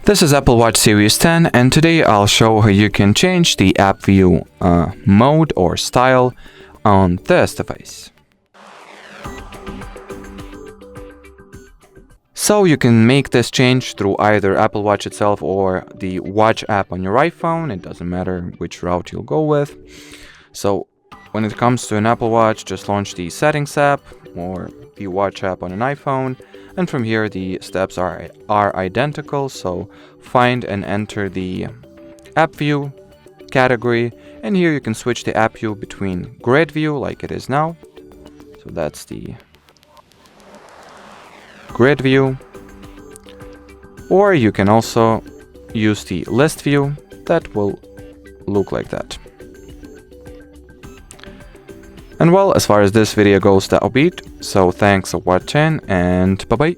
This is Apple Watch Series 10, and today I'll show how you can change the app view mode or style on this device. So you can make this change through either Apple Watch itself or the Watch app on your iPhone. It doesn't matter which route you'll go with. So when it comes to an Apple Watch, just launch the Settings app or the Watch app on an iPhone. And from here, the steps are identical. So find and enter the app view category. And here you can switch the app view between grid view like it is now. So that's the grid view. Or you can also use the list view that will look like that. And well, as far as this video goes, that'll be it. So thanks for watching and bye bye.